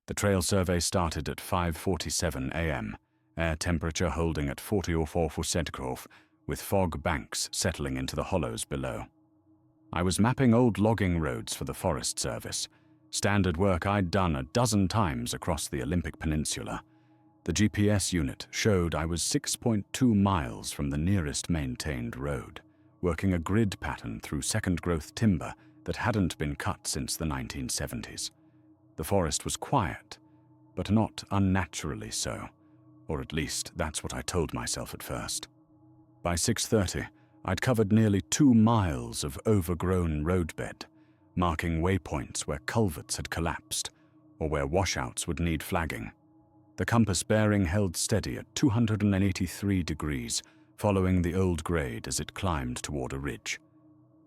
The trail survey started at 5:47 a.m., air temperature holding at 40 centigrade, with fog banks settling into the hollows below. I was mapping old logging roads for the Forest Service, standard work I'd done a dozen times across the Olympic Peninsula. The GPS unit showed I was 6.2 miles from the nearest maintained road, working a grid pattern through second-growth timber that hadn't been cut since the 1970s. The forest was quiet, but not unnaturally so, or at least that's what I told myself at first. By 6:30, I'd covered nearly 2 miles of overgrown roadbed, marking waypoints where culverts had collapsed or where washouts would need flagging. The compass bearing held steady at 283 degrees, following the old grade as it climbed toward a ridge.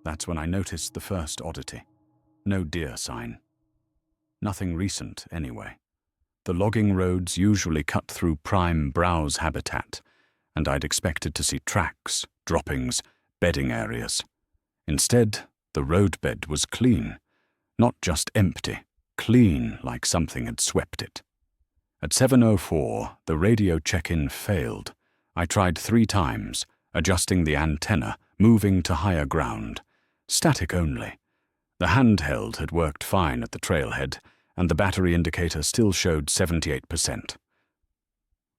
That's when I noticed the first oddity. No deer sign. Nothing recent, anyway. The logging roads usually cut through prime browse habitat, and I'd expected to see tracks, droppings, bedding areas. Instead, the roadbed was clean. Not just empty, clean like something had swept it. At 7:04, the radio check-in failed. I tried 3 times, adjusting the antenna, moving to higher ground. Static only. The handheld had worked fine at the trailhead, and the battery indicator still showed 78%.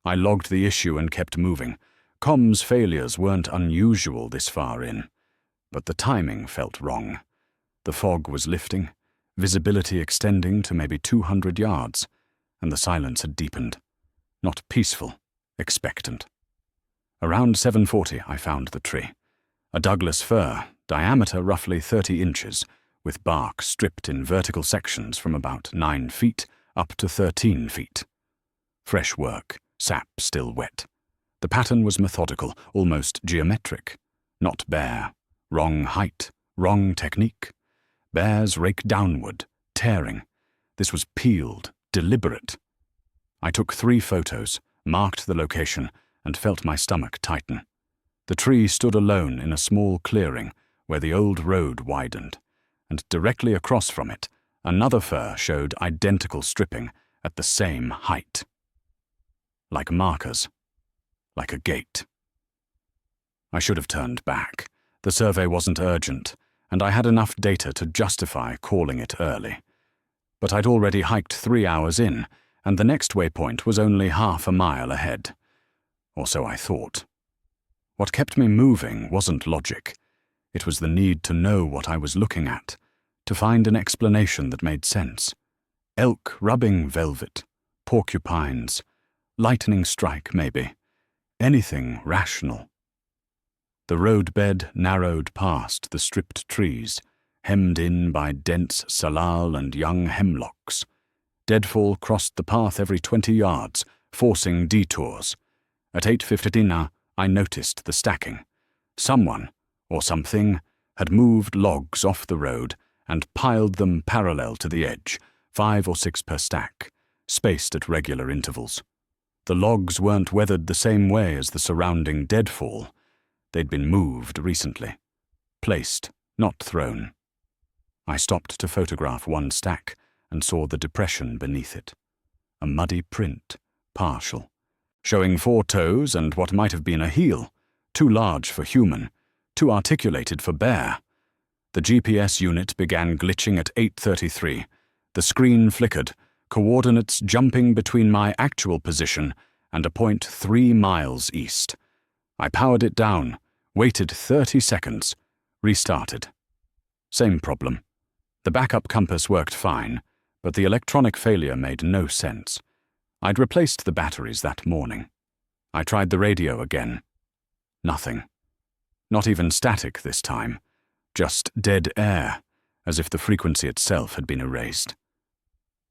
I logged the issue and kept moving. Comms failures weren't unusual this far in, but the timing felt wrong. The fog was lifting, visibility extending to maybe 200 yards, and the silence had deepened. Not peaceful, expectant. Around 7:40, I found the tree. A Douglas fir, diameter roughly 30 inches, with bark stripped in vertical sections from about 9 feet up to 13 feet. Fresh work, sap still wet. The pattern was methodical, almost geometric. Not bare. Wrong height, wrong technique. Bears rake downward, tearing. This was peeled, deliberate. I took 3 photos, marked the location, and felt my stomach tighten. The tree stood alone in a small clearing where the old road widened, and directly across from it, another fir showed identical stripping at the same height. Like markers. Like a gate. I should have turned back. The survey wasn't urgent, and I had enough data to justify calling it early. But I'd already hiked 3 hours in, and the next waypoint was only half a mile ahead. Or so I thought. What kept me moving wasn't logic. It was the need to know what I was looking at, to find an explanation that made sense. Elk rubbing velvet, porcupines, lightning strike maybe. Anything rational. The roadbed narrowed past the stripped trees, hemmed in by dense salal and young hemlocks. Deadfall crossed the path every 20 yards, forcing detours. At 8:15, I noticed the stacking. Someone, or something, had moved logs off the road and piled them parallel to the edge, 5 or 6 per stack, spaced at regular intervals. The logs weren't weathered the same way as the surrounding deadfall. They'd been moved recently. Placed, not thrown. I stopped to photograph one stack and saw the depression beneath it. A muddy print, partial, showing 4 toes and what might have been a heel, too large for human, too articulated for bear. The GPS unit began glitching at 8:33. The screen flickered, coordinates jumping between my actual position and a point 3 miles east. I powered it down, waited 30 seconds, restarted. Same problem. The backup compass worked fine, but the electronic failure made no sense. I'd replaced the batteries that morning. I tried the radio again. Nothing. Not even static this time. Just dead air, as if the frequency itself had been erased.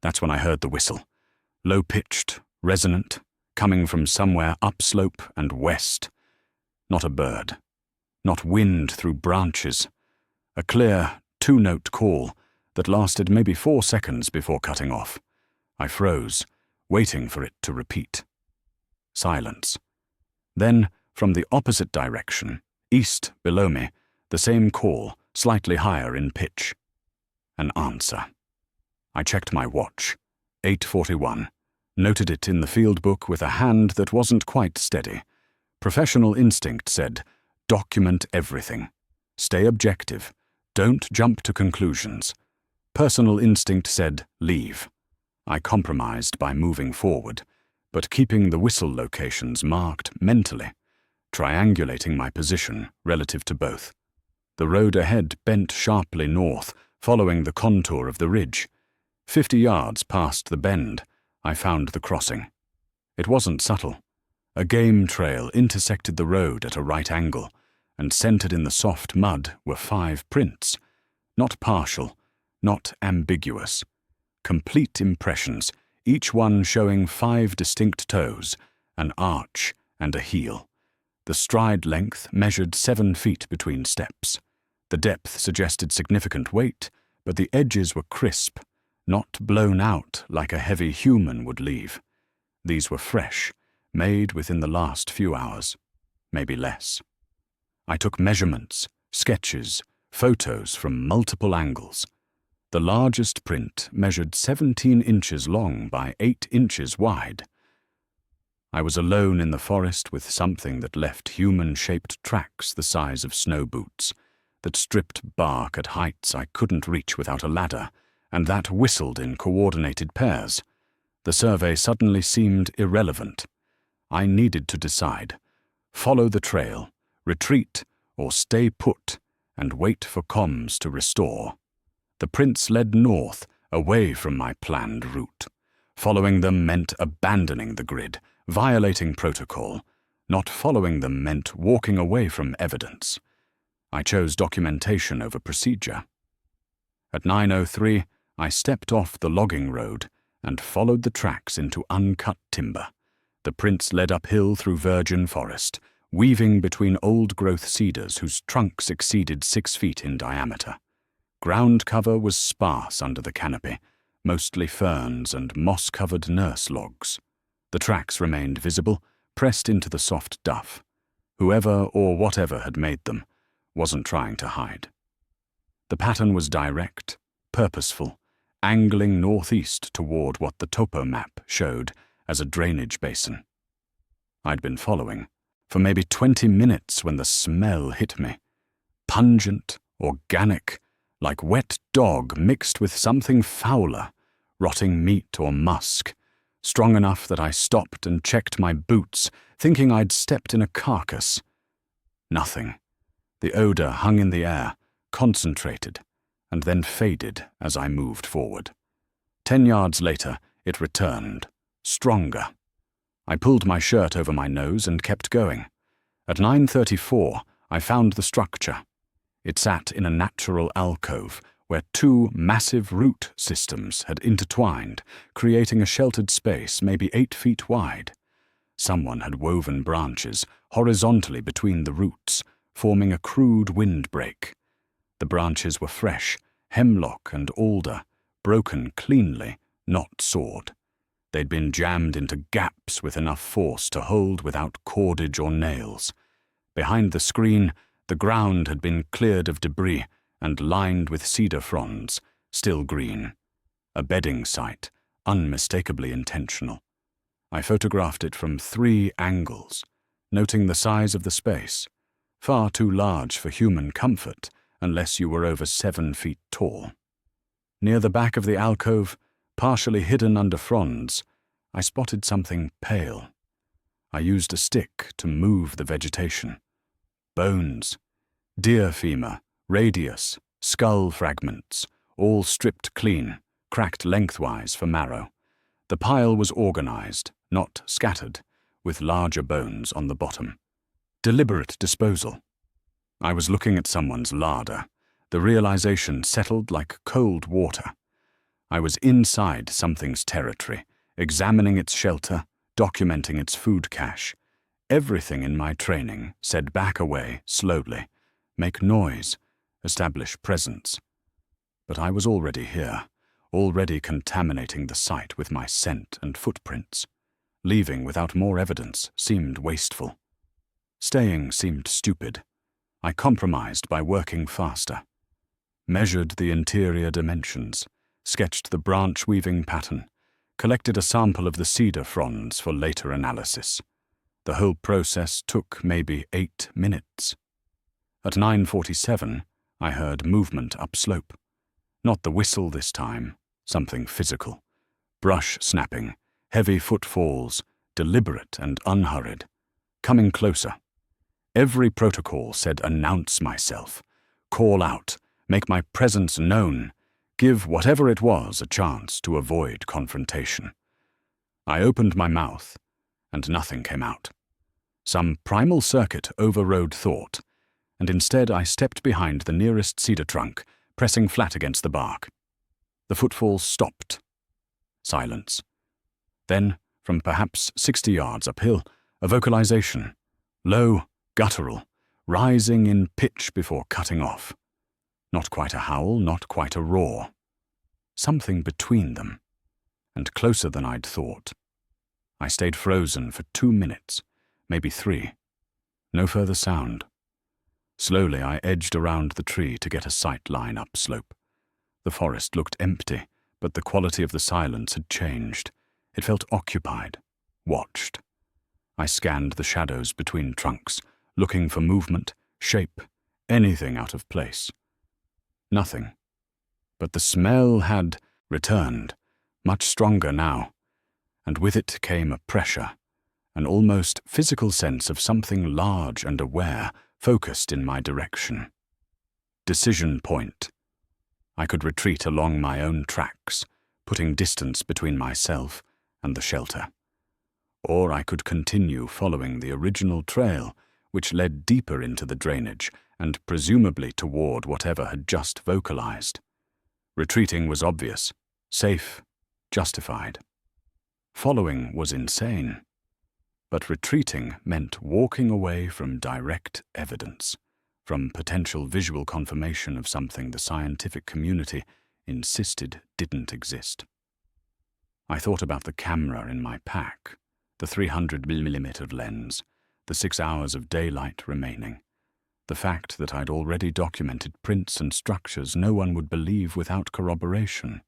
That's when I heard the whistle. Low-pitched, resonant, coming from somewhere upslope and west. Not a bird. Not wind through branches. A clear, 2-note call that lasted maybe 4 seconds before cutting off. I froze, waiting for it to repeat. Silence. Then, from the opposite direction, east below me, the same call, slightly higher in pitch. An answer. I checked my watch. 8:41. Noted it in the field book with a hand that wasn't quite steady. Professional instinct said, document everything. Stay objective. Don't jump to conclusions. Personal instinct said, leave. I compromised by moving forward, but keeping the whistle locations marked mentally, triangulating my position relative to both. The road ahead bent sharply north, following the contour of the ridge. 50 yards past the bend, I found the crossing. It wasn't subtle. A game trail intersected the road at a right angle, and centered in the soft mud were 5 prints. Not partial, not ambiguous. Complete impressions, each one showing 5 distinct toes, an arch and a heel. The stride length measured 7 feet between steps. The depth suggested significant weight, but the edges were crisp, not blown out like a heavy human would leave. These were fresh, made within the last few hours, maybe less. I took measurements, sketches, photos from multiple angles. The largest print measured 17 inches long by 8 inches wide. I was alone in the forest with something that left human-shaped tracks the size of snow boots, that stripped bark at heights I couldn't reach without a ladder, and that whistled in coordinated pairs. The survey suddenly seemed irrelevant. I needed to decide. Follow the trail, retreat, or stay put, and wait for comms to restore. The prints led north, away from my planned route. Following them meant abandoning the grid, violating protocol. Not following them meant walking away from evidence. I chose documentation over procedure. At 9:03, I stepped off the logging road and followed the tracks into uncut timber. The prints led uphill through virgin forest, weaving between old-growth cedars whose trunks exceeded 6 feet in diameter. Ground cover was sparse under the canopy, mostly ferns and moss-covered nurse logs. The tracks remained visible, pressed into the soft duff. Whoever or whatever had made them wasn't trying to hide. The pattern was direct, purposeful, angling northeast toward what the topo map showed as a drainage basin. I'd been following for maybe 20 minutes when the smell hit me. Pungent, organic, like wet dog mixed with something fouler, rotting meat or musk, strong enough that I stopped and checked my boots, thinking I'd stepped in a carcass. Nothing. The odor hung in the air, concentrated, and then faded as I moved forward. 10 yards later, it returned, stronger. I pulled my shirt over my nose and kept going. At 9:34, I found the structure. It sat in a natural alcove where 2 massive root systems had intertwined, creating a sheltered space maybe 8 feet wide. Someone had woven branches horizontally between the roots, forming a crude windbreak. The branches were fresh, hemlock and alder, broken cleanly, not sawed. They'd been jammed into gaps with enough force to hold without cordage or nails. Behind the screen, the ground had been cleared of debris and lined with cedar fronds, still green. A bedding site, unmistakably intentional. I photographed it from 3 angles, noting the size of the space, far too large for human comfort unless you were over 7 feet tall. Near the back of the alcove, partially hidden under fronds, I spotted something pale. I used a stick to move the vegetation. Bones, deer femur, radius, skull fragments, all stripped clean, cracked lengthwise for marrow. The pile was organized, not scattered, with larger bones on the bottom. Deliberate disposal. I was looking at someone's larder. The realization settled like cold water. I was inside something's territory, examining its shelter, documenting its food cache. Everything in my training said back away slowly, make noise, establish presence. But I was already here, already contaminating the site with my scent and footprints. Leaving without more evidence seemed wasteful. Staying seemed stupid. I compromised by working faster. Measured the interior dimensions, sketched the branch-weaving pattern, collected a sample of the cedar fronds for later analysis. The whole process took maybe 8 minutes. At 9:47, I heard movement upslope. Not the whistle this time, something physical. Brush snapping, heavy footfalls, deliberate and unhurried. Coming closer. Every protocol said announce myself, call out, make my presence known, give whatever it was a chance to avoid confrontation. I opened my mouth, and nothing came out. Some primal circuit overrode thought, and instead I stepped behind the nearest cedar trunk, pressing flat against the bark. The footfalls stopped. Silence. Then, from perhaps 60 yards uphill, a vocalization, low, guttural, rising in pitch before cutting off. Not quite a howl, not quite a roar. Something between them, and closer than I'd thought. I stayed frozen for 2 minutes, maybe 3. No further sound. Slowly I edged around the tree to get a sight line upslope. The forest looked empty, but the quality of the silence had changed. It felt occupied, watched. I scanned the shadows between trunks, looking for movement, shape, anything out of place. Nothing. But the smell had returned, much stronger now, and with it came a pressure, an almost physical sense of something large and aware, focused in my direction. Decision point. I could retreat along my own tracks, putting distance between myself and the shelter. Or I could continue following the original trail, which led deeper into the drainage and presumably toward whatever had just vocalized. Retreating was obvious, safe, justified. Following was insane. But retreating meant walking away from direct evidence, from potential visual confirmation of something the scientific community insisted didn't exist. I thought about the camera in my pack, the 300mm lens, the 6 hours of daylight remaining, the fact that I'd already documented prints and structures no one would believe without corroboration.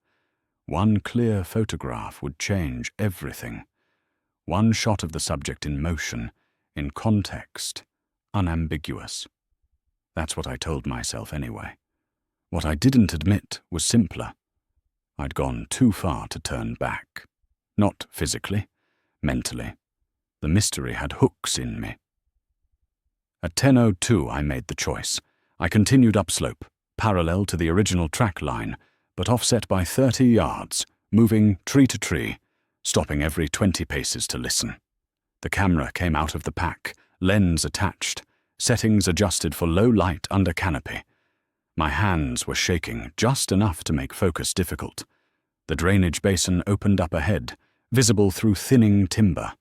One clear photograph would change everything. One shot of the subject in motion, in context, unambiguous. That's what I told myself anyway. What I didn't admit was simpler. I'd gone too far to turn back. Not physically, mentally. The mystery had hooks in me. At 10:02 I made the choice. I continued upslope, parallel to the original track line, but offset by 30 yards, moving tree to tree, stopping every 20 paces to listen. The camera came out of the pack, lens attached, settings adjusted for low light under canopy. My hands were shaking just enough to make focus difficult. The drainage basin opened up ahead, visible through thinning timber.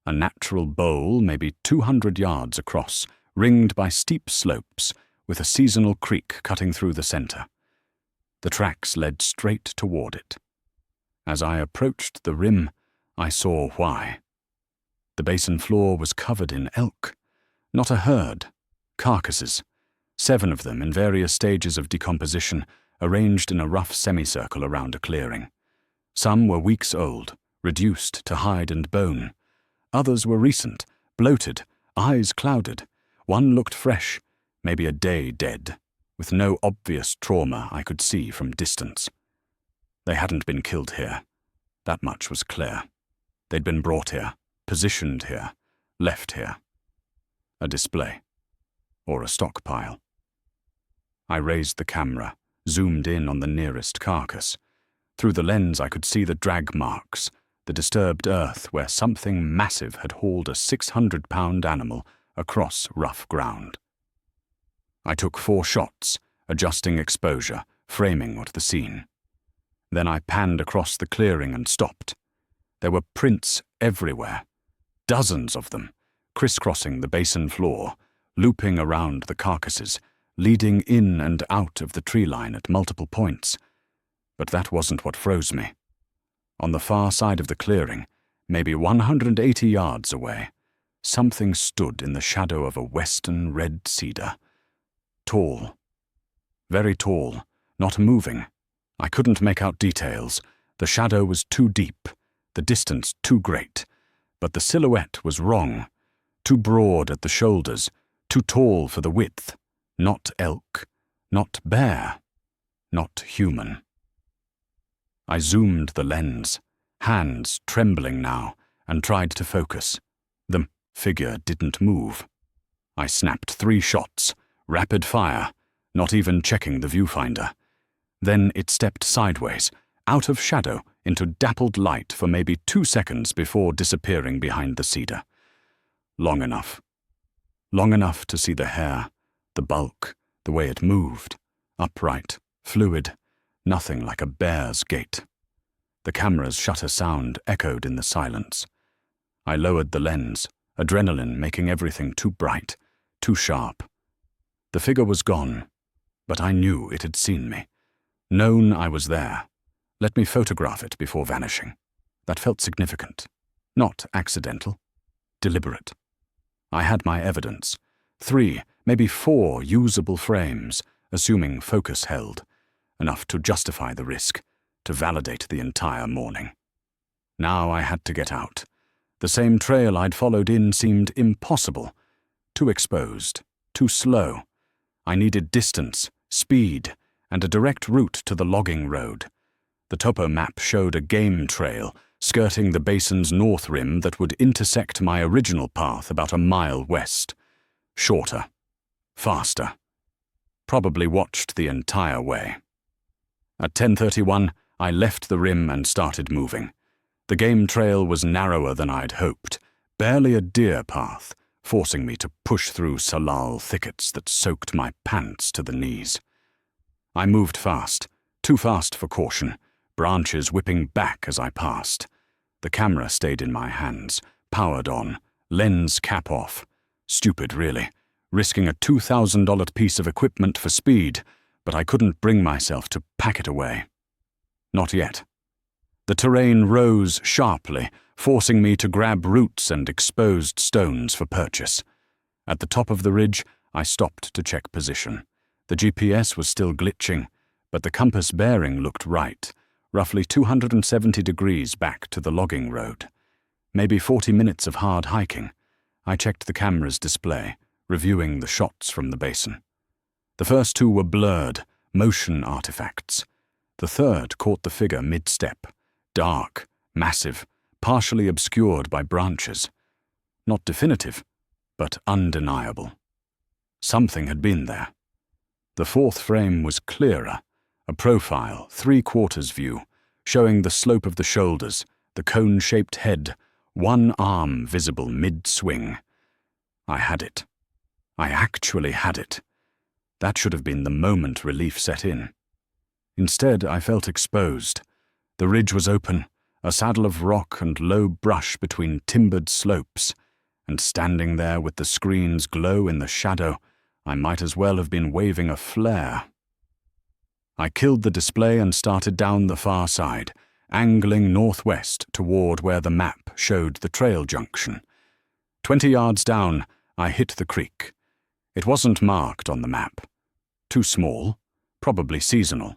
A natural bowl, maybe 200 yards across, ringed by steep slopes, with a seasonal creek cutting through the center. The tracks led straight toward it. As I approached the rim, I saw why. The basin floor was covered in elk. Not a herd. Carcasses. 7 of them in various stages of decomposition, arranged in a rough semicircle around a clearing. Some were weeks old, reduced to hide and bone. Others were recent, bloated, eyes clouded. One looked fresh, maybe a day dead, with no obvious trauma I could see from distance. They hadn't been killed here. That much was clear. They'd been brought here, positioned here, left here. A display. Or a stockpile. I raised the camera, zoomed in on the nearest carcass. Through the lens I could see the drag marks, the disturbed earth where something massive had hauled a 600-pound animal across rough ground. I took 4 shots, adjusting exposure, framing what the scene. Then I panned across the clearing and stopped. There were prints everywhere, dozens of them, crisscrossing the basin floor, looping around the carcasses, leading in and out of the tree line at multiple points. But that wasn't what froze me. On the far side of the clearing, maybe 180 yards away, something stood in the shadow of a western red cedar. Tall. Very tall, not moving. I couldn't make out details. The shadow was too deep, the distance too great, but the silhouette was wrong. Too broad at the shoulders, too tall for the width. Not elk, not bear, not human. I zoomed the lens, hands trembling now, and tried to focus. The figure didn't move. I snapped 3 shots, rapid fire, not even checking the viewfinder. Then it stepped sideways, out of shadow into dappled light for maybe 2 seconds before disappearing behind the cedar. Long enough. Long enough to see the hair, the bulk, the way it moved. Upright, fluid, nothing like a bear's gait. The camera's shutter sound echoed in the silence. I lowered the lens, adrenaline making everything too bright, too sharp. The figure was gone, but I knew it had seen me. Known I was there. Let me photograph it before vanishing. That felt significant. Not accidental. Deliberate. I had my evidence. 3, maybe 4 usable frames, assuming focus held. Enough to justify the risk, to validate the entire morning. Now I had to get out. The same trail I'd followed in seemed impossible. Too exposed, too slow. I needed distance, speed, and a direct route to the logging road. The topo map showed a game trail skirting the basin's north rim that would intersect my original path about a mile west. Shorter. Faster. Probably watched the entire way. At 10:31, I left the rim and started moving. The game trail was narrower than I'd hoped, barely a deer path, forcing me to push through salal thickets that soaked my pants to the knees. I moved fast, too fast for caution, branches whipping back as I passed. The camera stayed in my hands, powered on, lens cap off. Stupid, really, risking a $2,000 piece of equipment for speed, but I couldn't bring myself to pack it away. Not yet. The terrain rose sharply, forcing me to grab roots and exposed stones for purchase. At the top of the ridge, I stopped to check position. The GPS was still glitching, but the compass bearing looked right, roughly 270 degrees back to the logging road. Maybe 40 minutes of hard hiking. I checked the camera's display, reviewing the shots from the basin. The first 2 were blurred, motion artifacts. The third caught the figure mid-step, dark, massive, partially obscured by branches. Not definitive, but undeniable. Something had been there. The 4th frame was clearer, a profile, 3/4 view, showing the slope of the shoulders, the cone-shaped head, one arm visible mid-swing. I had it. I actually had it. That should have been the moment relief set in. Instead, I felt exposed. The ridge was open, a saddle of rock and low brush between timbered slopes, and standing there with the screen's glow in the shadow, I might as well have been waving a flare. I killed the display and started down the far side, angling northwest toward where the map showed the trail junction. 20 yards down, I hit the creek. It wasn't marked on the map. Too small, probably seasonal,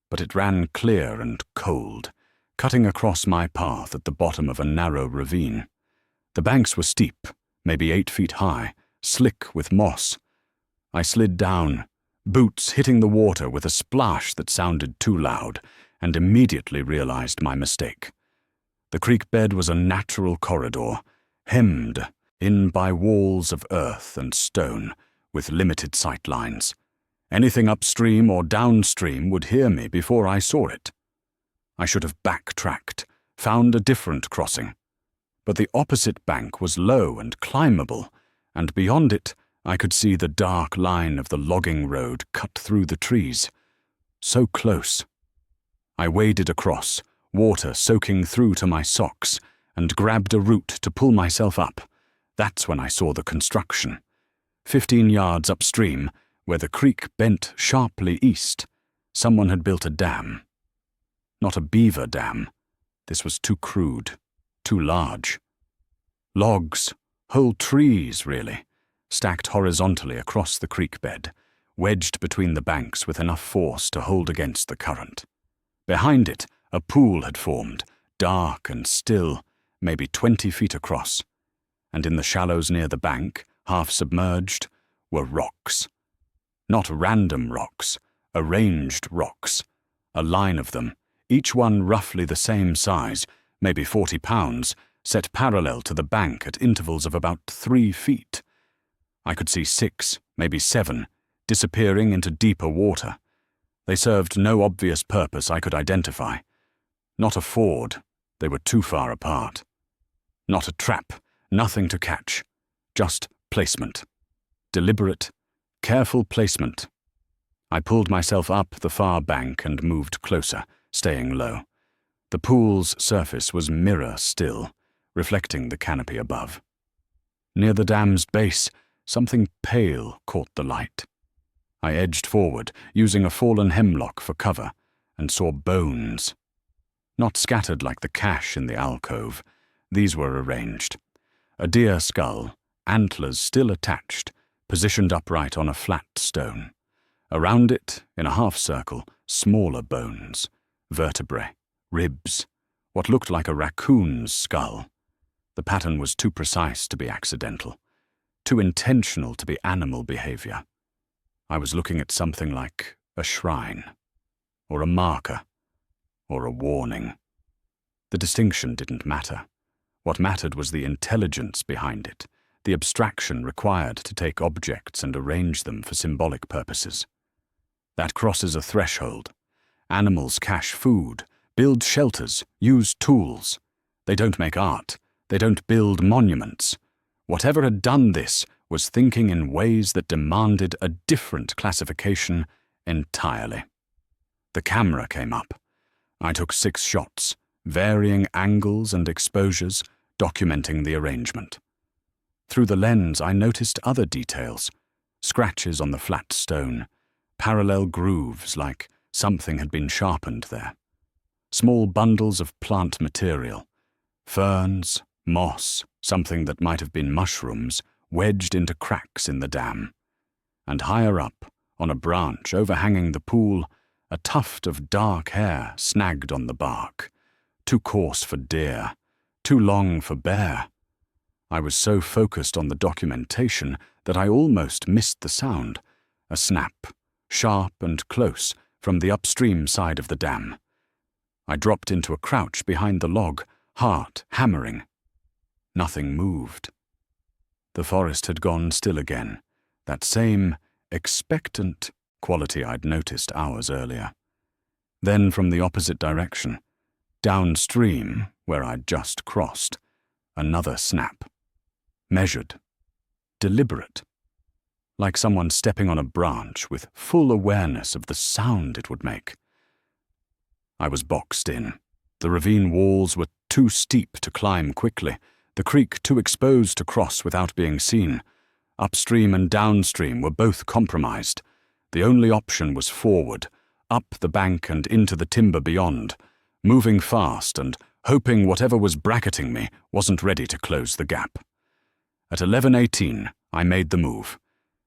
but it ran clear and cold, cutting across my path at the bottom of a narrow ravine. The banks were steep, maybe 8 feet high, slick with moss. I slid down, boots hitting the water with a splash that sounded too loud, and immediately realized my mistake. The creek bed was a natural corridor, hemmed in by walls of earth and stone, with limited sight lines. Anything upstream or downstream would hear me before I saw it. I should have backtracked, found a different crossing. But the opposite bank was low and climbable, and beyond it I could see the dark line of the logging road cut through the trees. So close. I waded across, water soaking through to my socks, and grabbed a root to pull myself up. That's when I saw the construction. 15 yards upstream, where the creek bent sharply east, someone had built a dam. Not a beaver dam. This was too crude, too large. Logs, whole trees, really, stacked horizontally across the creek bed, wedged between the banks with enough force to hold against the current. Behind it, a pool had formed, dark and still, maybe 20 feet across, and in the shallows near the bank, half submerged, were rocks. Not random rocks, arranged rocks, a line of them, each one roughly the same size, maybe 40 pounds, set parallel to the bank at intervals of about 3 feet. I could see 6, maybe 7, disappearing into deeper water. They served no obvious purpose I could identify. Not a ford, they were too far apart. Not a trap, nothing to catch, just placement. Deliberate, careful placement. I pulled myself up the far bank and moved closer, staying low. The pool's surface was mirror still, reflecting the canopy above. Near the dam's base, something pale caught the light. I edged forward, using a fallen hemlock for cover, and saw bones. Not scattered like the cache in the alcove. These were arranged. A deer skull, antlers still attached, positioned upright on a flat stone. Around it, in a half-circle, smaller bones, vertebrae, ribs, what looked like a raccoon's skull. The pattern was too precise to be accidental, too intentional to be animal behavior. I was looking at something like a shrine, or a marker, or a warning. The distinction didn't matter. What mattered was the intelligence behind it, the abstraction required to take objects and arrange them for symbolic purposes. That crosses a threshold. Animals cache food, build shelters, use tools. They don't make art. They don't build monuments. Whatever had done this was thinking in ways that demanded a different classification entirely. The camera came up. I took 6 shots, varying angles and exposures, documenting the arrangement. Through the lens, I noticed other details, scratches on the flat stone, parallel grooves like something had been sharpened there. Small bundles of plant material, ferns, moss, something that might have been mushrooms, wedged into cracks in the dam. And higher up, on a branch overhanging the pool, a tuft of dark hair snagged on the bark. Too coarse for deer, too long for bear. I was so focused on the documentation that I almost missed the sound. A snap, sharp and close, from the upstream side of the dam. I dropped into a crouch behind the log, heart hammering. Nothing moved. The forest had gone still again, that same expectant quality I'd noticed hours earlier. Then from the opposite direction, downstream, where I'd just crossed, another snap. Measured. Deliberate. Like someone stepping on a branch with full awareness of the sound it would make. I was boxed in. The ravine walls were too steep to climb quickly, the creek too exposed to cross without being seen. Upstream and downstream were both compromised. The only option was forward, up the bank and into the timber beyond, moving fast and hoping whatever was bracketing me wasn't ready to close the gap. At 11:18, I made the move,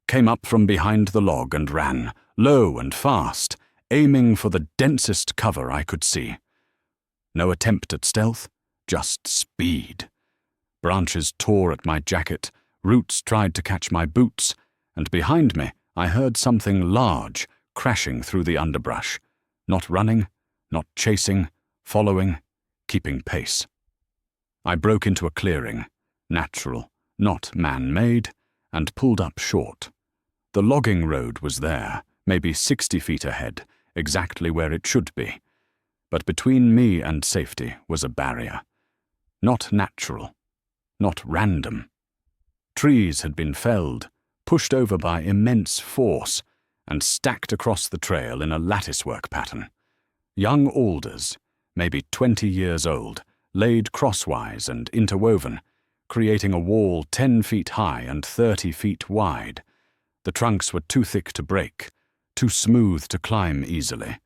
came up from behind the log and ran, low and fast, aiming for the densest cover I could see. No attempt at stealth, just speed. Branches tore at my jacket, roots tried to catch my boots, and behind me I heard something large crashing through the underbrush, not running, not chasing, following, keeping pace. I broke into a clearing, natural, not man-made, and pulled up short. The logging road was there, maybe 60 feet ahead, exactly where it should be. But between me and safety was a barrier. Not natural, not random. Trees had been felled, pushed over by immense force, and stacked across the trail in a latticework pattern. Young alders, maybe 20 years old, laid crosswise and interwoven, creating a wall 10 feet high and 30 feet wide. The trunks were too thick to break, too smooth to climb easily,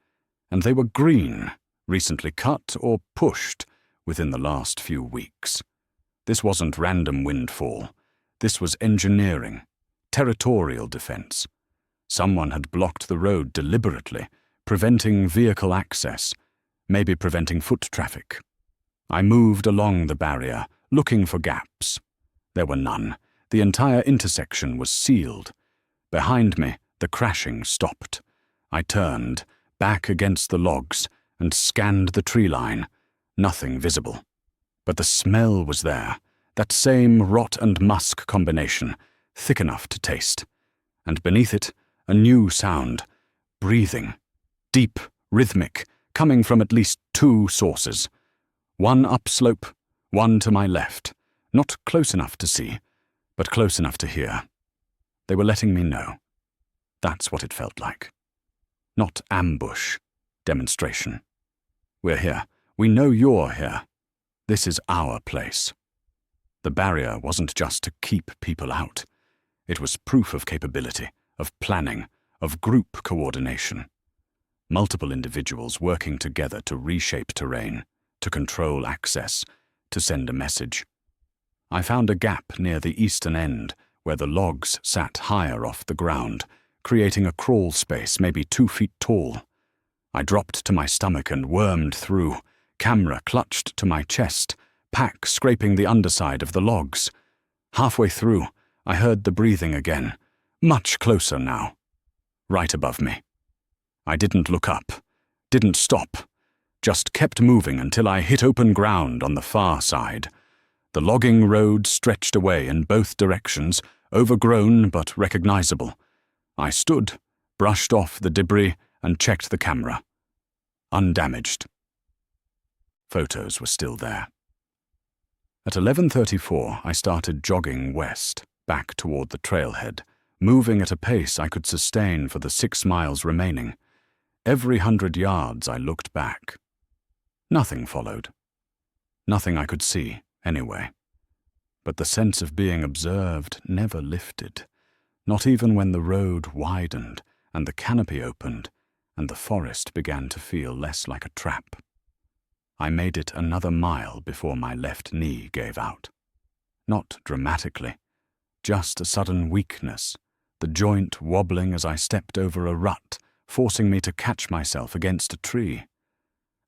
and they were green, recently cut or pushed within the last few weeks. This wasn't random windfall. This was engineering, territorial defense. Someone had blocked the road deliberately, preventing vehicle access, maybe preventing foot traffic. I moved along the barrier, looking for gaps. There were none. The entire intersection was sealed. Behind me, the crashing stopped. I turned, back against the logs, and scanned the tree line. Nothing visible. But the smell was there, that same rot and musk combination, thick enough to taste. And beneath it, a new sound, breathing, deep, rhythmic, coming from at least two sources. One upslope, one to my left, not close enough to see, but close enough to hear. They were letting me know. That's what it felt like. Not ambush, demonstration. We're here. We know you're here. This is our place. The barrier wasn't just to keep people out. It was proof of capability, of planning, of group coordination. Multiple individuals working together to reshape terrain, to control access, to send a message. I found a gap near the eastern end where the logs sat higher off the ground, creating a crawl space maybe 2 feet tall. I dropped to my stomach and wormed through, camera clutched to my chest, pack scraping the underside of the logs. Halfway through, I heard the breathing again, much closer now, right above me. I didn't look up, didn't stop, just kept moving until I hit open ground on the far side. The logging road stretched away in both directions, overgrown but recognizable. I stood, brushed off the debris, and checked the camera. Undamaged. Photos were still there. At 11:34, I started jogging west, back toward the trailhead, moving at a pace I could sustain for the 6 miles remaining. Every 100 yards I looked back. Nothing followed. Nothing I could see, anyway. But the sense of being observed never lifted, not even when the road widened and the canopy opened and the forest began to feel less like a trap. I made it another mile before my left knee gave out. Not dramatically, just a sudden weakness, the joint wobbling as I stepped over a rut, forcing me to catch myself against a tree.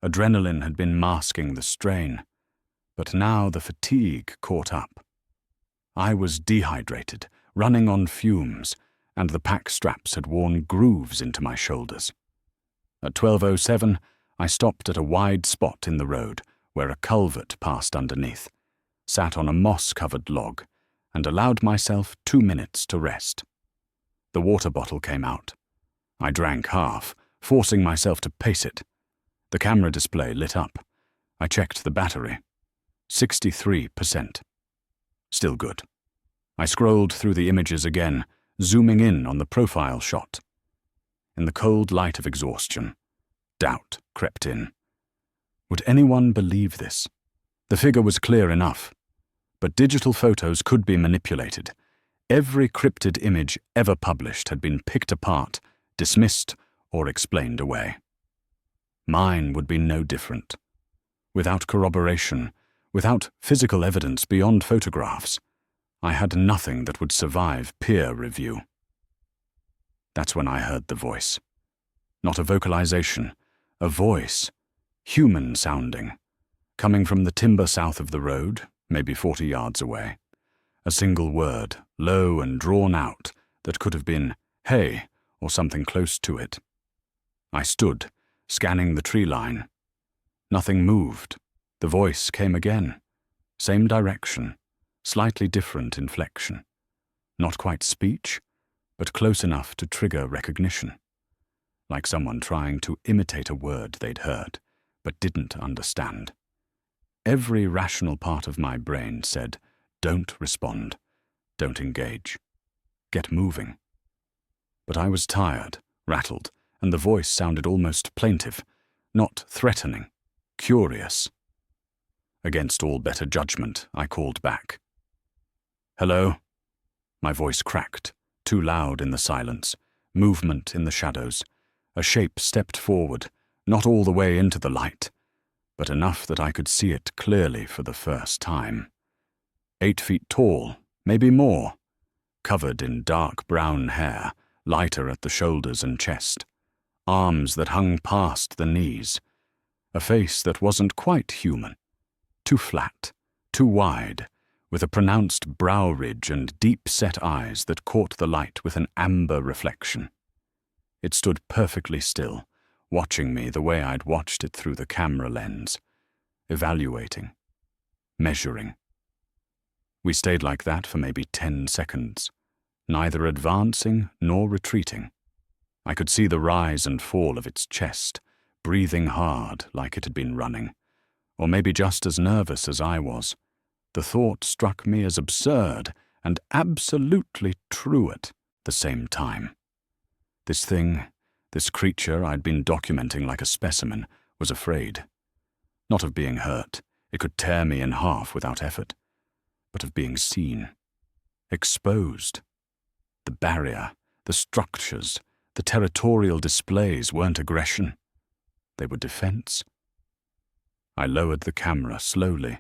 Adrenaline had been masking the strain, but now the fatigue caught up. I was dehydrated, running on fumes, and the pack straps had worn grooves into my shoulders. At 12:07, I stopped at a wide spot in the road where a culvert passed underneath, sat on a moss-covered log, and allowed myself 2 minutes to rest. The water bottle came out. I drank half, forcing myself to pace it. The camera display lit up. I checked the battery. 63%. Still good. I scrolled through the images again, zooming in on the profile shot. In the cold light of exhaustion, doubt crept in. Would anyone believe this? The figure was clear enough, but digital photos could be manipulated. Every cryptid image ever published had been picked apart, dismissed, or explained away. Mine would be no different. Without corroboration, without physical evidence beyond photographs, I had nothing that would survive peer review. That's when I heard the voice. Not a vocalization, a voice, human-sounding, coming from the timber south of the road, maybe 40 yards away. A single word, low and drawn out, that could have been, "Hey," or something close to it. I stood, scanning the tree line. Nothing moved. The voice came again. Same direction, slightly different inflection. Not quite speech, but close enough to trigger recognition. Like someone trying to imitate a word they'd heard, but didn't understand. Every rational part of my brain said, don't respond, don't engage, get moving. But I was tired, rattled, and the voice sounded almost plaintive, not threatening, curious. Against all better judgment, I called back. "Hello?" My voice cracked, too loud in the silence, movement in the shadows. A shape stepped forward, not all the way into the light, but enough that I could see it clearly for the first time. 8 feet tall, maybe more, covered in dark brown hair, lighter at the shoulders and chest, arms that hung past the knees, a face that wasn't quite human, too flat, too wide, with a pronounced brow ridge and deep-set eyes that caught the light with an amber reflection. It stood perfectly still, watching me the way I'd watched it through the camera lens, evaluating, measuring. We stayed like that for maybe 10 seconds, neither advancing nor retreating. I could see the rise and fall of its chest, breathing hard like it had been running, or maybe just as nervous as I was. The thought struck me as absurd and absolutely true at the same time. This thing, this creature I'd been documenting like a specimen, was afraid. Not of being hurt, it could tear me in half without effort, but of being seen, exposed. The barrier, the structures, the territorial displays weren't aggression. They were defense. I lowered the camera slowly,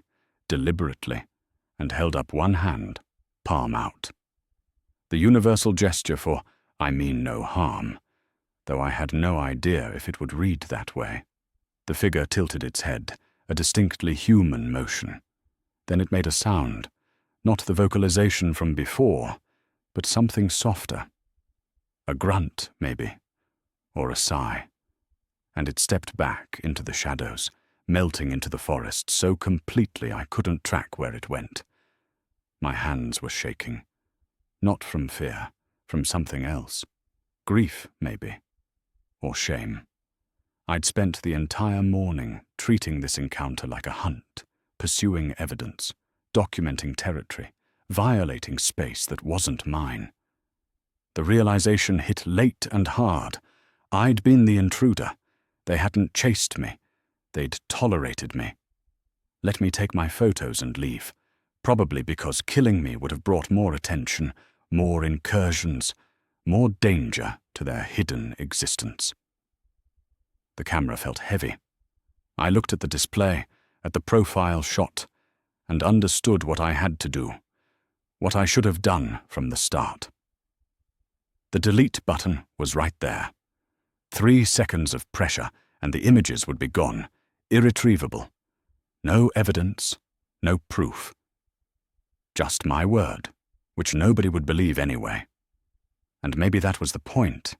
deliberately, and held up one hand, palm out. The universal gesture for "I mean no harm," though I had no idea if it would read that way. The figure tilted its head, a distinctly human motion. Then it made a sound, not the vocalization from before, but something softer. A grunt, maybe, or a sigh. And it stepped back into the shadows, melting into the forest so completely I couldn't track where it went. My hands were shaking. Not from fear, from something else. Grief, maybe. Or shame. I'd spent the entire morning treating this encounter like a hunt, pursuing evidence, documenting territory, violating space that wasn't mine. The realization hit late and hard. I'd been the intruder. They hadn't chased me. They'd tolerated me. Let me take my photos and leave, probably because killing me would have brought more attention, more incursions, more danger to their hidden existence. The camera felt heavy. I looked at the display, at the profile shot, and understood what I had to do, what I should have done from the start. The delete button was right there. 3 seconds of pressure, and the images would be gone, irretrievable. No evidence, no proof. Just my word, which nobody would believe anyway. And maybe that was the point.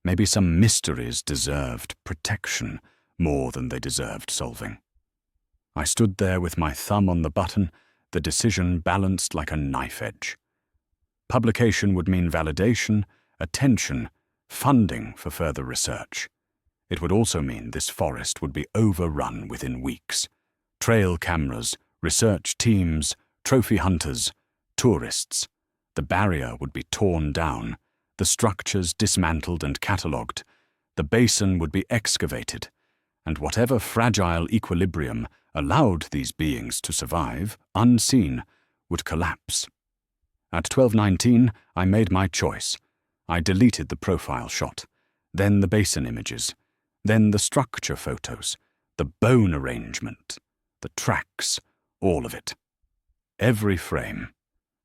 Maybe some mysteries deserved protection more than they deserved solving. I stood there with my thumb on the button, the decision balanced like a knife edge. Publication would mean validation, attention, funding for further research. It would also mean this forest would be overrun within weeks. Trail cameras, research teams, trophy hunters, tourists. The barrier would be torn down, the structures dismantled and catalogued. The basin would be excavated, and whatever fragile equilibrium allowed these beings to survive, unseen, would collapse. At 12:19, I made my choice. I deleted the profile shot, then the basin images, then the structure photos, the bone arrangement, the tracks, all of it. Every frame,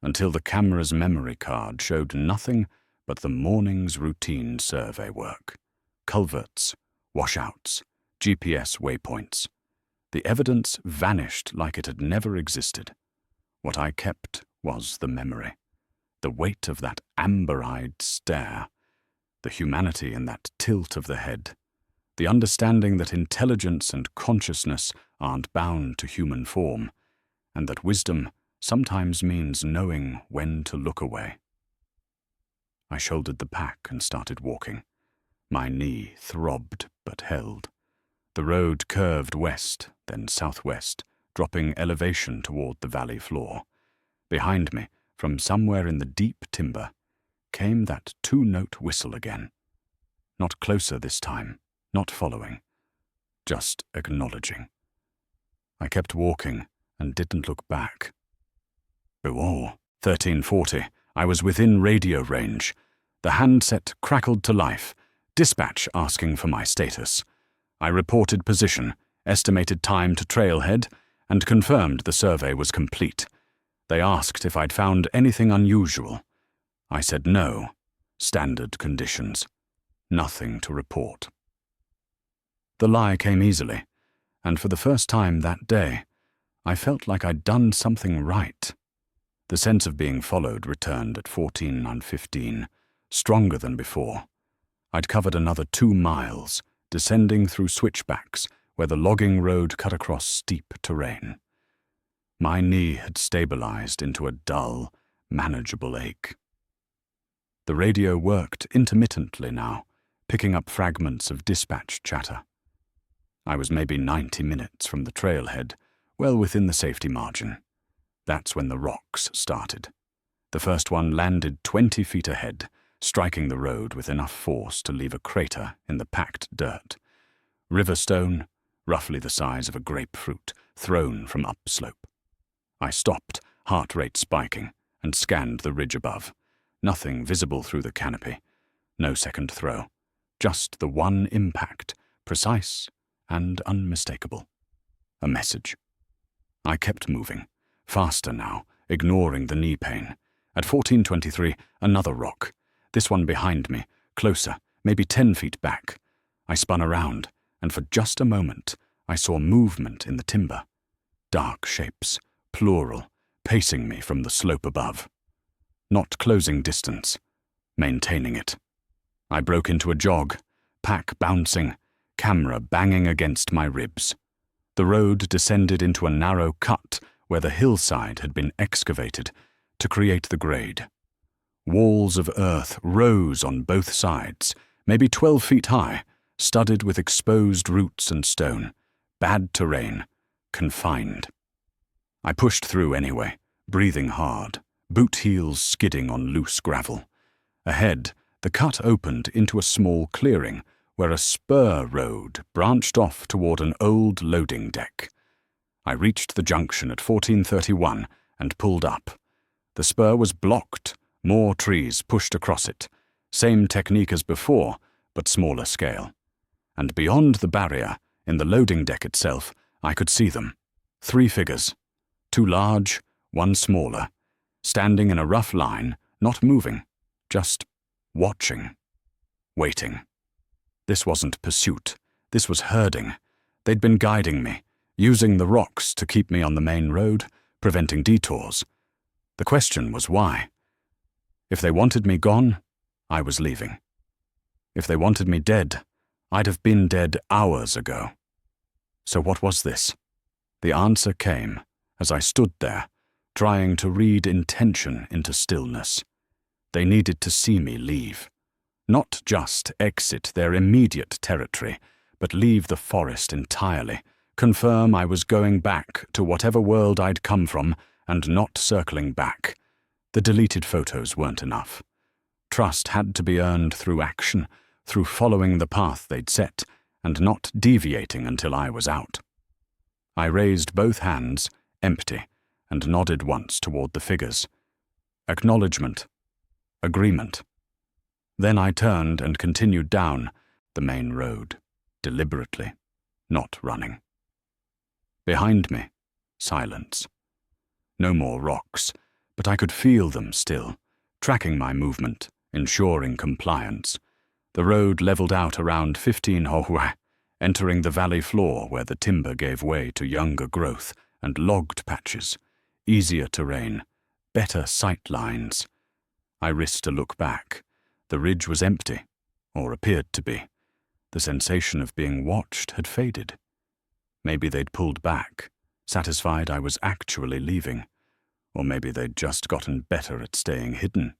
until the camera's memory card showed nothing but the morning's routine survey work. Culverts, washouts, GPS waypoints. The evidence vanished like it had never existed. What I kept was the memory, the weight of that amber-eyed stare, the humanity in that tilt of the head, the understanding that intelligence and consciousness aren't bound to human form, and that wisdom sometimes means knowing when to look away. I shouldered the pack and started walking. My knee throbbed but held. The road curved west, then southwest, dropping elevation toward the valley floor. Behind me, from somewhere in the deep timber, came that 2-note whistle again. Not closer this time, not following, just acknowledging. I kept walking and didn't look back. Whoa, 1340. I was within radio range. The handset crackled to life. Dispatch asking for my status. I reported position, estimated time to trailhead, and confirmed the survey was complete. They asked if I'd found anything unusual. I said no. Standard conditions. Nothing to report. The lie came easily, and for the first time that day, I felt like I'd done something right. The sense of being followed returned at 14 and 15, stronger than before. I'd covered another 2 miles, descending through switchbacks where the logging road cut across steep terrain. My knee had stabilized into a dull, manageable ache. The radio worked intermittently now, picking up fragments of dispatch chatter. I was maybe 90 minutes from the trailhead, well within the safety margin. That's when the rocks started. The first one landed 20 feet ahead, striking the road with enough force to leave a crater in the packed dirt. Riverstone, roughly the size of a grapefruit, thrown from upslope. I stopped, heart rate spiking, and scanned the ridge above. Nothing visible through the canopy. No second throw. Just the one impact, precise and unmistakable. A message. I kept moving, faster now, ignoring the knee pain. At 14:23, another rock. This one behind me, closer, maybe 10 feet back. I spun around, and for just a moment, I saw movement in the timber. Dark shapes, plural, pacing me from the slope above. Not closing distance, maintaining it. I broke into a jog, pack bouncing, camera banging against my ribs. The road descended into a narrow cut where the hillside had been excavated to create the grade. Walls of earth rose on both sides, maybe 12 feet high, studded with exposed roots and stone. Bad terrain, confined. I pushed through anyway, breathing hard, boot heels skidding on loose gravel. Ahead, the cut opened into a small clearing where a spur road branched off toward an old loading deck. I reached the junction at 14:31 and pulled up. The spur was blocked, more trees pushed across it. Same technique as before, but smaller scale. And beyond the barrier, in the loading deck itself, I could see them. 3 figures. 2 large, 1 smaller, standing in a rough line, not moving, just watching, waiting. This wasn't pursuit, this was herding. They'd been guiding me, using the rocks to keep me on the main road, preventing detours. The question was why. If they wanted me gone, I was leaving. If they wanted me dead, I'd have been dead hours ago. So what was this? The answer came as I stood there, trying to read intention into stillness. They needed to see me leave. Not just exit their immediate territory, but leave the forest entirely, confirm I was going back to whatever world I'd come from and not circling back. The deleted photos weren't enough. Trust had to be earned through action, through following the path they'd set, and not deviating until I was out. I raised both hands, empty, and nodded once toward the figures. Acknowledgement. Agreement. Then I turned and continued down the main road, deliberately, not running. Behind me, silence. No more rocks, but I could feel them still, tracking my movement, ensuring compliance. The road leveled out around 15 Hohua, entering the valley floor where the timber gave way to younger growth and logged patches, easier terrain, better sight lines. I risked a look back. The ridge was empty, or appeared to be. The sensation of being watched had faded. Maybe they'd pulled back, satisfied I was actually leaving, or maybe they'd just gotten better at staying hidden.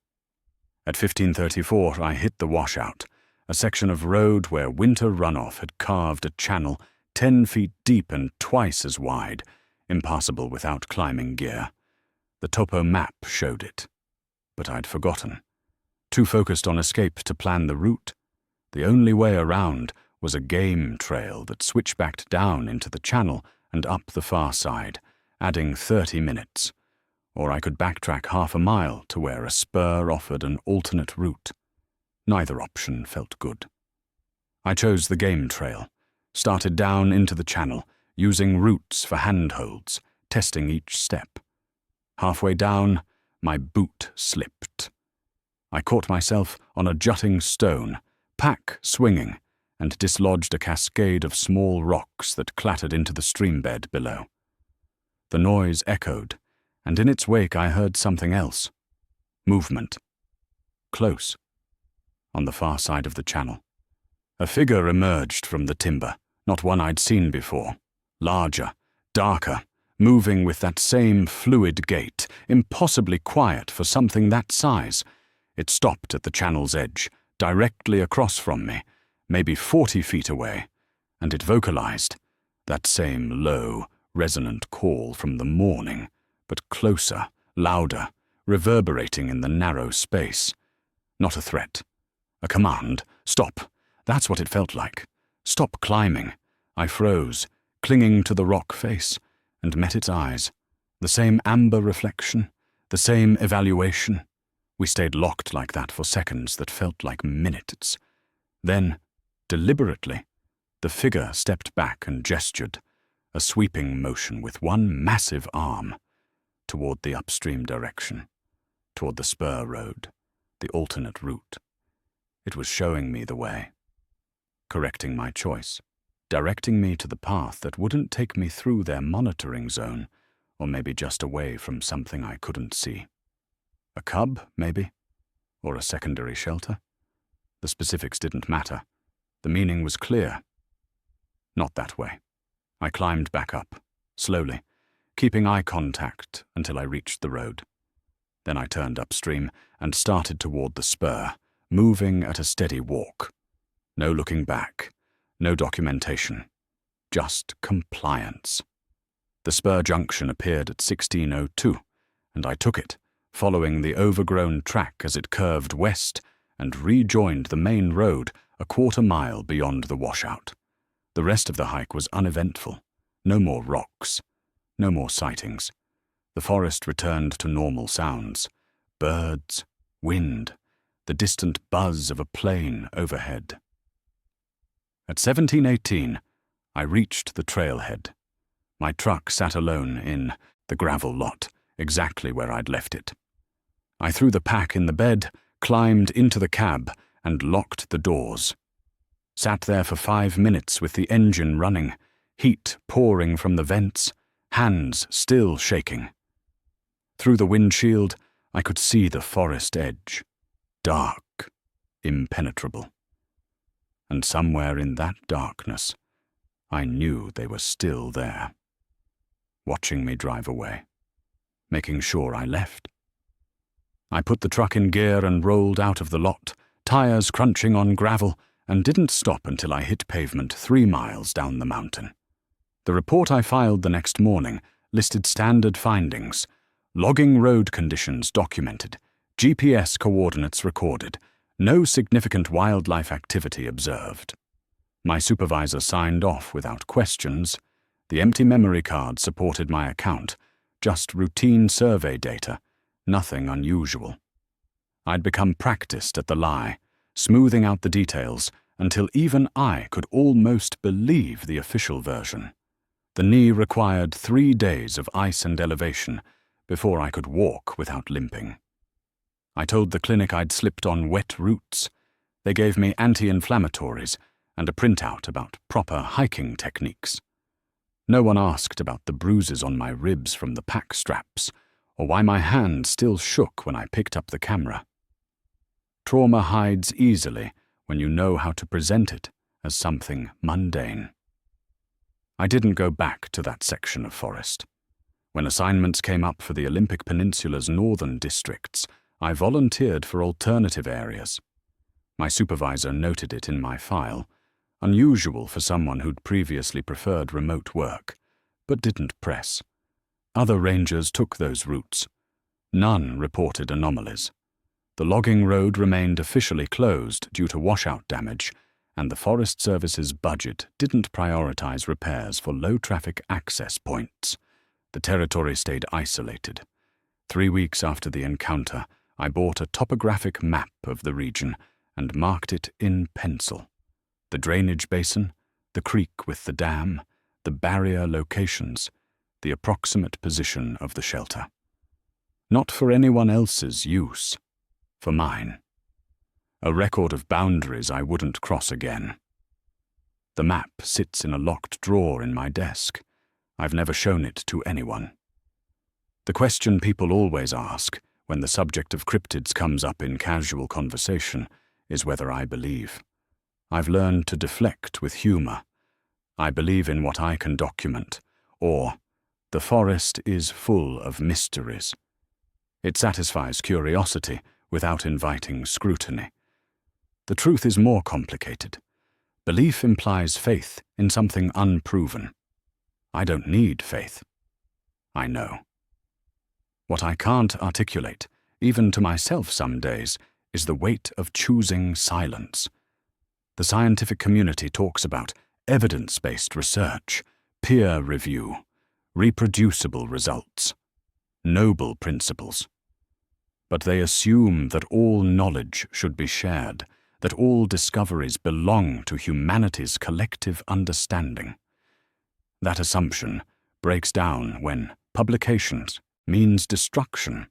At 15:34, I hit the washout, a section of road where winter runoff had carved a channel 10 feet deep and twice as wide, impassable without climbing gear. The topo map showed it, but I'd forgotten. Too focused on escape to plan the route. The only way around was a game trail that switchbacked down into the channel and up the far side, adding 30 minutes. Or I could backtrack half a mile to where a spur offered an alternate route. Neither option felt good. I chose the game trail, started down into the channel, using roots for handholds, testing each step. Halfway down, my boot slipped. I caught myself on a jutting stone, pack swinging, and dislodged a cascade of small rocks that clattered into the stream bed below. The noise echoed, and in its wake I heard something else. Movement. Close. On the far side of the channel. A figure emerged from the timber, not one I'd seen before. Larger, darker, moving with that same fluid gait, impossibly quiet for something that size. It stopped at the channel's edge, directly across from me, maybe 40 feet away, and it vocalized that same low, resonant call from the morning, but closer, louder, reverberating in the narrow space. Not a threat. A command. Stop. That's what it felt like. Stop climbing. I froze, clinging to the rock face, and met its eyes. The same amber reflection, the same evaluation. We stayed locked like that for seconds that felt like minutes. Then, deliberately, the figure stepped back and gestured, a sweeping motion with one massive arm, toward the upstream direction, toward the spur road, the alternate route. It was showing me the way, correcting my choice, directing me to the path that wouldn't take me through their monitoring zone, or maybe just away from something I couldn't see. A cub, maybe? Or a secondary shelter? The specifics didn't matter. The meaning was clear. Not that way. I climbed back up, slowly, keeping eye contact until I reached the road. Then I turned upstream and started toward the spur, moving at a steady walk. No looking back, no documentation, just compliance. The spur junction appeared at 1602, and I took it, following the overgrown track as it curved west and rejoined the main road a quarter-mile beyond the washout. The rest of the hike was uneventful. No more rocks. No more sightings. The forest returned to normal sounds. Birds, wind, the distant buzz of a plane overhead. At 1718, I reached the trailhead. My truck sat alone in the gravel lot, exactly where I'd left it. I threw the pack in the bed, climbed into the cab, and locked the doors. Sat there for 5 minutes with the engine running, heat pouring from the vents, hands still shaking. Through the windshield, I could see the forest edge, dark, impenetrable. And somewhere in that darkness, I knew they were still there, watching me drive away, making sure I left. I put the truck in gear and rolled out of the lot, tires crunching on gravel, and didn't stop until I hit pavement 3 miles down the mountain. The report I filed the next morning listed standard findings: logging road conditions documented, GPS coordinates recorded, no significant wildlife activity observed. My supervisor signed off without questions. The empty memory card supported my account, just routine survey data, nothing unusual. I'd become practiced at the lie, smoothing out the details until even I could almost believe the official version. The knee required 3 days of ice and elevation before I could walk without limping. I told the clinic I'd slipped on wet roots. They gave me anti-inflammatories and a printout about proper hiking techniques. No one asked about the bruises on my ribs from the pack straps, or why my hand still shook when I picked up the camera. Trauma hides easily when you know how to present it as something mundane. I didn't go back to that section of forest. When assignments came up for the Olympic Peninsula's northern districts, I volunteered for alternative areas. My supervisor noted it in my file, unusual for someone who'd previously preferred remote work, but didn't press. Other rangers took those routes. None reported anomalies. The logging road remained officially closed due to washout damage, and the Forest Service's budget didn't prioritize repairs for low-traffic access points. The territory stayed isolated. 3 weeks after the encounter, I bought a topographic map of the region and marked it in pencil. The drainage basin, the creek with the dam, the barrier locations, the approximate position of the shelter. Not for anyone else's use, for mine. A record of boundaries I wouldn't cross again. The map sits in a locked drawer in my desk. I've never shown it to anyone. The question people always ask when the subject of cryptids comes up in casual conversation is whether I believe. I've learned to deflect with humor. I believe in what I can document, or the forest is full of mysteries. It satisfies curiosity without inviting scrutiny. The truth is more complicated. Belief implies faith in something unproven. I don't need faith. I know. What I can't articulate, even to myself some days, is the weight of choosing silence. The scientific community talks about evidence-based research, peer review, reproducible results, noble principles. But they assume that all knowledge should be shared, that all discoveries belong to humanity's collective understanding. That assumption breaks down when publications means destruction,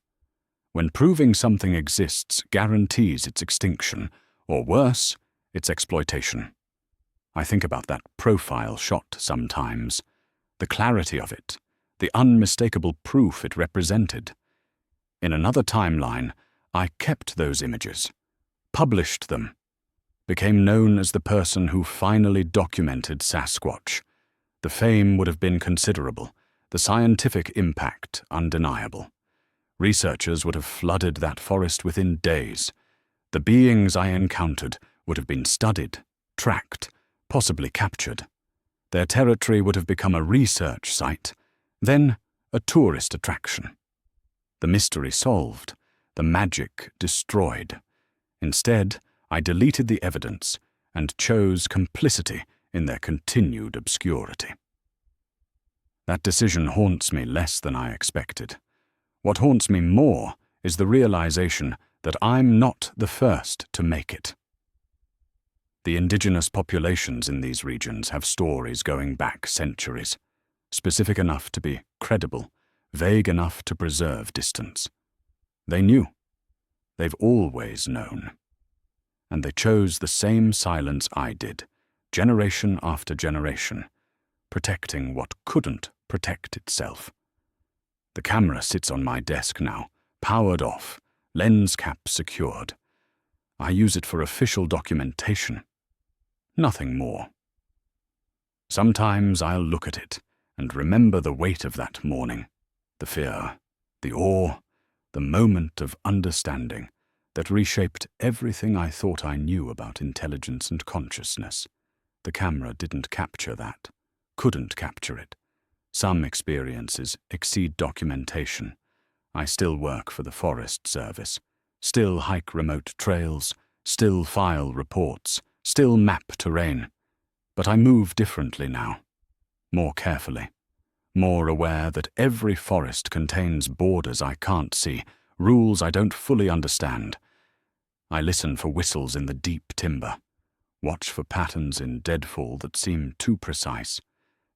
when proving something exists guarantees its extinction, or worse, its exploitation. I think about that profile shot sometimes, the clarity of it, the unmistakable proof it represented. In another timeline, I kept those images, published them, became known as the person who finally documented Sasquatch. The fame would have been considerable, the scientific impact undeniable. Researchers would have flooded that forest within days. The beings I encountered would have been studied, tracked, possibly captured. Their territory would have become a research site, then a tourist attraction. The mystery solved, the magic destroyed. Instead, I deleted the evidence and chose complicity in their continued obscurity. That decision haunts me less than I expected. What haunts me more is the realization that I'm not the first to make it. The indigenous populations in these regions have stories going back centuries, specific enough to be credible, vague enough to preserve distance. They knew. They've always known. And they chose the same silence I did, generation after generation, protecting what couldn't protect itself. The camera sits on my desk now, powered off, lens cap secured. I use it for official documentation. Nothing more. Sometimes I'll look at it and remember the weight of that morning, the fear, the awe, the moment of understanding that reshaped everything I thought I knew about intelligence and consciousness. The camera didn't capture that, couldn't capture it. Some experiences exceed documentation. I still work for the Forest Service, still hike remote trails, still file reports, still map terrain. But I move differently now, more carefully, more aware that every forest contains borders I can't see, rules I don't fully understand. I listen for whistles in the deep timber, watch for patterns in deadfall that seem too precise,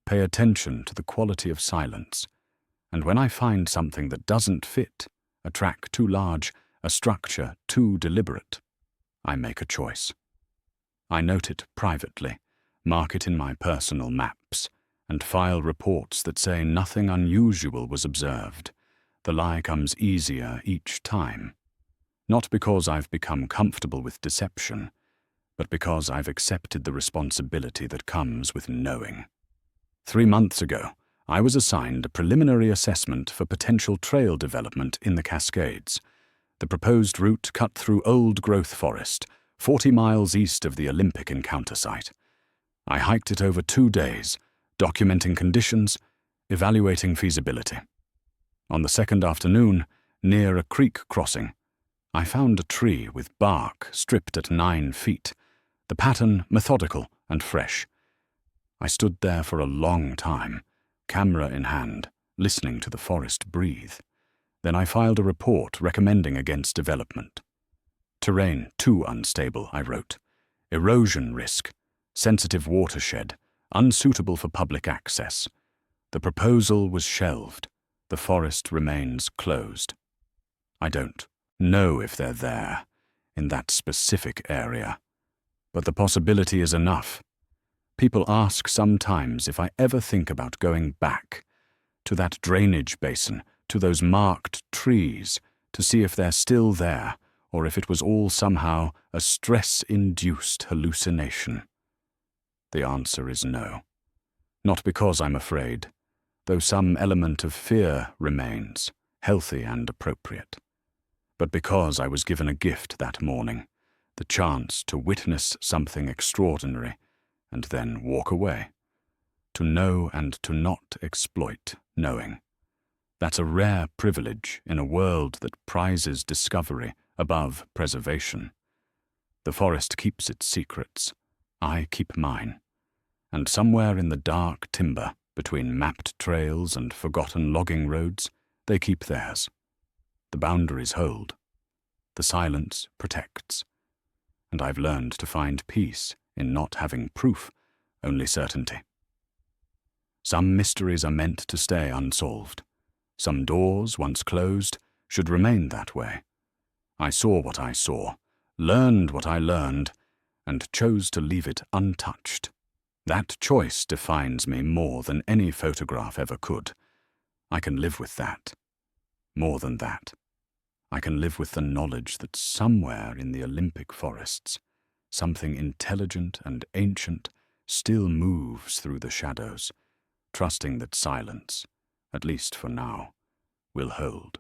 pay attention to the quality of silence, and when I find something that doesn't fit, a track too large, a structure too deliberate, I make a choice. I note it privately, mark it in my personal maps, and file reports that say nothing unusual was observed. The lie comes easier each time. Not because I've become comfortable with deception, but because I've accepted the responsibility that comes with knowing. 3 months ago, I was assigned a preliminary assessment for potential trail development in the Cascades. The proposed route cut through old-growth forest, 40 miles east of the Olympic Encounter site. I hiked it over 2 days, documenting conditions, evaluating feasibility. On the second afternoon, near a creek crossing, I found a tree with bark stripped at 9 feet, the pattern methodical and fresh. I stood there for a long time, camera in hand, listening to the forest breathe. Then I filed a report recommending against development. Terrain too unstable, I wrote. Erosion risk, sensitive watershed, unsuitable for public access. The proposal was shelved. The forest remains closed. I don't know if they're there, in that specific area. But the possibility is enough. People ask sometimes if I ever think about going back to that drainage basin, to those marked trees to see if they're still there or if it was all somehow a stress-induced hallucination? The answer is no. Not because I'm afraid, though some element of fear remains, healthy and appropriate, but because I was given a gift that morning, the chance to witness something extraordinary and then walk away, to know and to not exploit knowing. That's a rare privilege in a world that prizes discovery above preservation. The forest keeps its secrets. I keep mine. And somewhere in the dark timber, between mapped trails and forgotten logging roads, they keep theirs. The boundaries hold. The silence protects. And I've learned to find peace in not having proof, only certainty. Some mysteries are meant to stay unsolved. Some doors, once closed, should remain that way. I saw what I saw, learned what I learned, and chose to leave it untouched. That choice defines me more than any photograph ever could. I can live with that. More than that, I can live with the knowledge that somewhere in the Olympic forests, something intelligent and ancient still moves through the shadows, trusting that silence, at least for now, will hold.